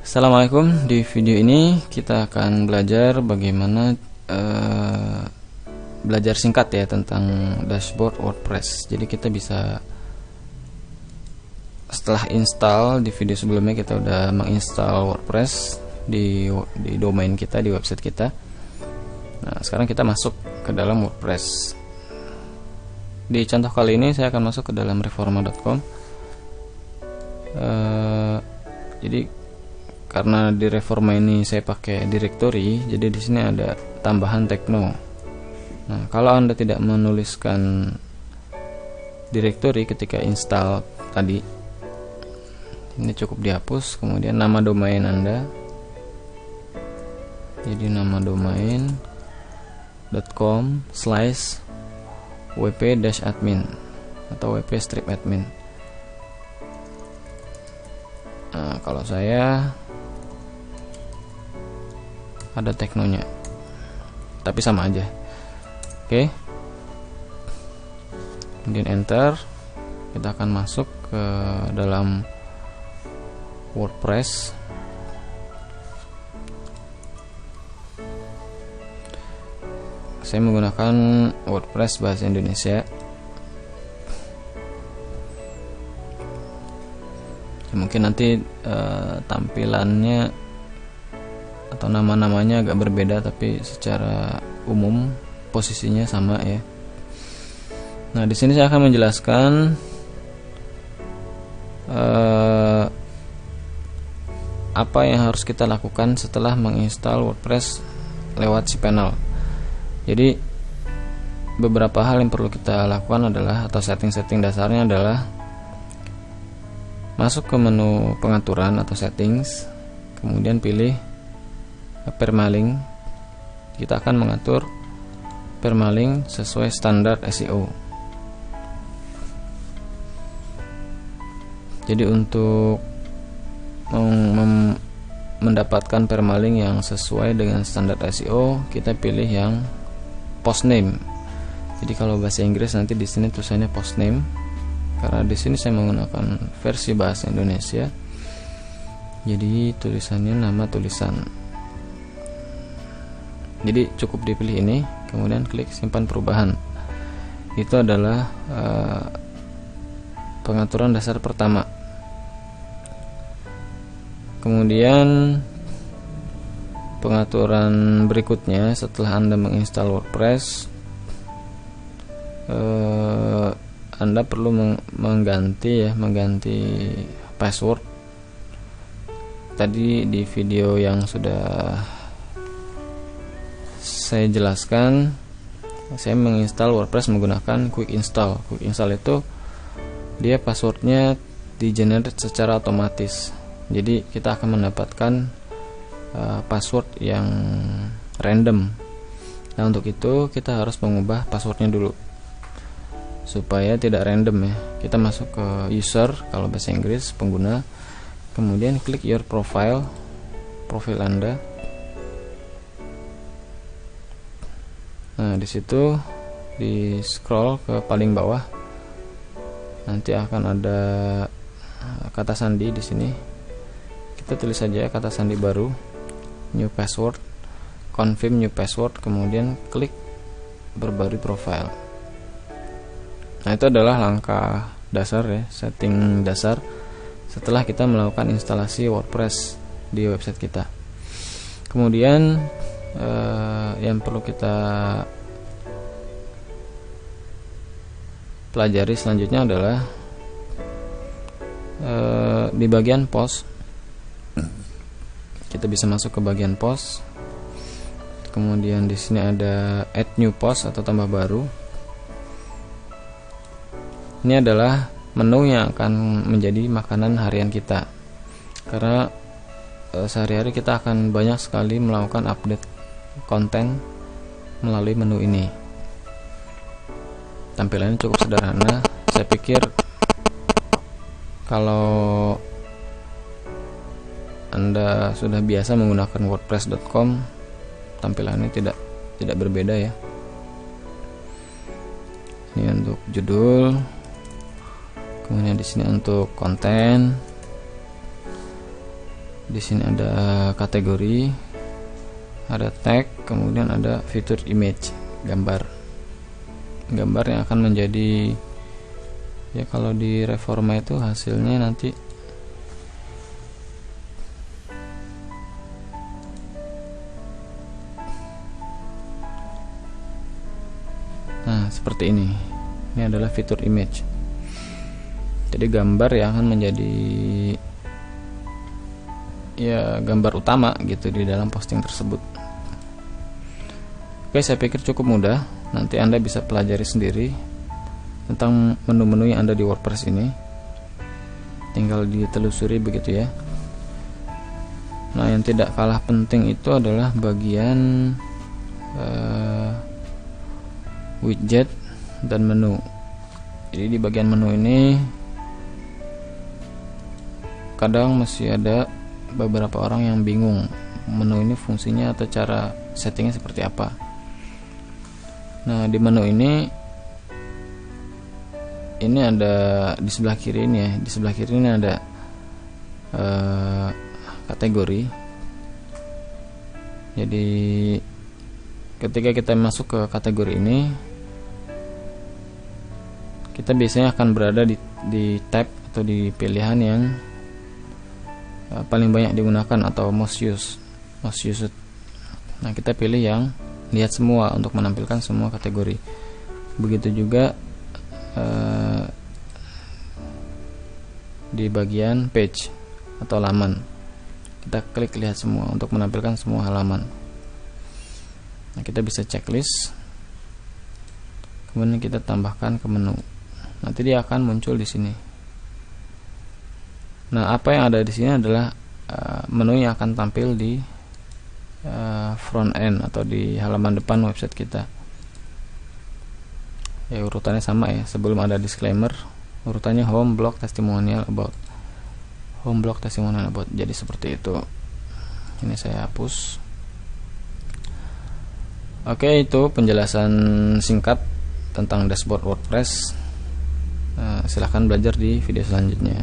Assalamualaikum. Di video ini kita akan belajar bagaimana belajar singkat ya tentang dashboard WordPress. Jadi kita bisa, setelah install, di video sebelumnya kita udah menginstal WordPress di domain kita, di website kita. Nah, sekarang kita masuk ke dalam WordPress. Di contoh kali ini saya akan masuk ke dalam reforma.com. Jadi karena di Reforma ini saya pakai directory, jadi di sini ada tambahan Tekno. Nah, kalau Anda tidak menuliskan directory ketika install tadi, ini cukup dihapus. Kemudian nama domain Anda, jadi nama domain .com/wp-admin atau wp-admin. Nah, kalau saya ada Teknonya, tapi sama aja. Oke, kemudian enter. Kita akan masuk ke dalam WordPress. Saya menggunakan WordPress bahasa Indonesia. Mungkin nanti tampilannya atau nama-namanya agak berbeda, tapi secara umum posisinya sama ya. Nah, di sini saya akan menjelaskan apa yang harus kita lakukan setelah menginstal WordPress lewat cPanel. Jadi beberapa hal yang perlu kita lakukan adalah, atau setting-setting dasarnya adalah, masuk ke menu pengaturan atau settings, kemudian pilih permalink. Kita akan mengatur permalink sesuai standar SEO. Jadi untuk mendapatkan permalink yang sesuai dengan standar SEO, kita pilih yang post name. Jadi kalau bahasa Inggris nanti di sini tulisannya post name, karena di sini saya menggunakan versi bahasa Indonesia. Jadi tulisannya nama tulisan. Jadi cukup dipilih ini, kemudian klik simpan perubahan. Itu adalah pengaturan dasar pertama. Kemudian pengaturan berikutnya, setelah Anda menginstal WordPress, Anda perlu mengganti password. Tadi di video yang sudah saya jelaskan, saya menginstal WordPress menggunakan quick install. Quick install itu dia passwordnya di-generate secara otomatis. Jadi kita akan mendapatkan password yang random. Nah, untuk itu kita harus mengubah passwordnya dulu supaya tidak random ya. Kita masuk ke user, kalau bahasa Inggris pengguna, kemudian klik your profile, profil Anda. Nah, di situ di scroll ke paling bawah, nanti akan ada kata sandi di sini. Kita tulis saja kata sandi baru, new password, confirm new password, kemudian klik perbarui profile. Nah, itu adalah langkah dasar ya, setting dasar setelah kita melakukan instalasi WordPress di website kita. Kemudian yang perlu kita pelajari selanjutnya adalah di bagian post. Kita bisa masuk ke bagian post. Kemudian di sini ada add new post atau tambah baru. Ini adalah menu yang akan menjadi makanan harian kita, karena sehari-hari kita akan banyak sekali melakukan update konten melalui menu ini. Tampilannya cukup sederhana. Saya pikir kalau Anda sudah biasa menggunakan wordpress.com, tampilannya tidak berbeda ya. Ini untuk judul, kemudian di sini untuk konten, Di sini ada kategori, ada tag, kemudian ada fitur image, gambar yang akan menjadi, ya kalau di Reforma itu hasilnya nanti seperti ini. Ini adalah fitur image. Jadi gambar yang akan menjadi, ya, gambar utama gitu di dalam posting tersebut. Oke, saya pikir cukup mudah. Nanti Anda bisa pelajari sendiri tentang menu-menu yang ada di WordPress ini. Tinggal ditelusuri begitu ya. Nah, yang tidak kalah penting itu adalah bagian widget dan menu. Jadi di bagian menu ini kadang masih ada beberapa orang yang bingung menu ini fungsinya atau cara settingnya seperti apa. Nah, di menu ini ada di sebelah kiri ini ya. Di sebelah kiri ini ada kategori. Jadi ketika kita masuk ke kategori ini, kita biasanya akan berada di tab atau di pilihan yang paling banyak digunakan atau most used. Nah, kita pilih yang lihat semua untuk menampilkan semua kategori. Begitu juga di bagian page atau halaman, kita klik lihat semua untuk menampilkan semua halaman. Nah, kita bisa checklist, kemudian kita tambahkan ke menu. Nanti dia akan muncul di sini. Nah, apa yang ada di sini adalah menu yang akan tampil di front end atau di halaman depan website kita. Ya, urutannya sama ya. Sebelum ada disclaimer, urutannya home, blog, testimonial, about. Home, blog, testimonial, about. Jadi seperti itu. Ini saya hapus. Oke, itu penjelasan singkat tentang dashboard WordPress. Silahkan belajar di video selanjutnya.